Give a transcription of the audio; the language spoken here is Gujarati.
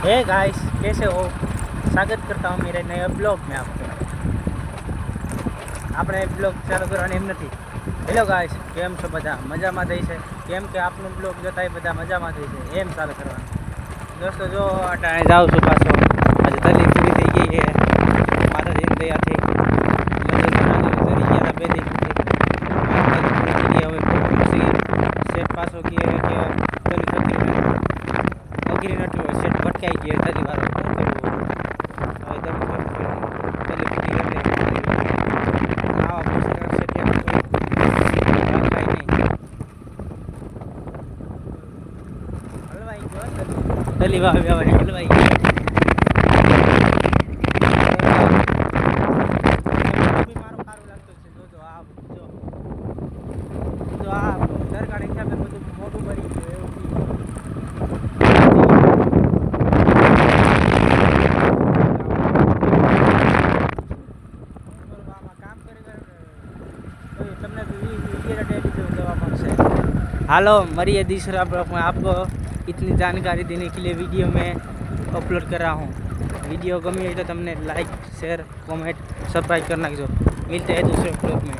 हे गाइस, कैसे हो? स्वागत करता हूँ मेरे नए ब्लॉग में आपको। આપણે બ્લોગ ચાલુ કરવાની એમ નથી. હેલો ગાઈસ, કેમ છો બધા? મજામાં થઈ છે? કેમ કે આપનો બ્લોગ જોતા એ બધા મજામાં થઈ છે એમ ચાલુ કરવાનું. દોસ્તો જો અટાણે જાઉં છું પાછો. આજે તલી પૂરી થઈ ગઈ છે માતાજીની દયાથી. તરી ગયા હતા 2 દિન હવે શેઠ પાછો કહે કે તલી અઘરી નથી હોય, શેઠ ભટકાઈ ગયો તલી વાર હવે તલી વાવી આવે હલવાઈ ગયો. મારો સારું લાગતું છે. જોજો આ જો આ સરકાર હિસાબે બધું મોટું ભરી ગયું એવું हेलो मरिए दूसरा ब्लॉग में आपको इतनी जानकारी देने के लिए वीडियो में अपलोड कर रहा हूँ. वीडियो गमी तो तुमने लाइक शेयर कमेंट सब्सक्राइब करना जो मिलते हैं दूसरे ब्लॉग में.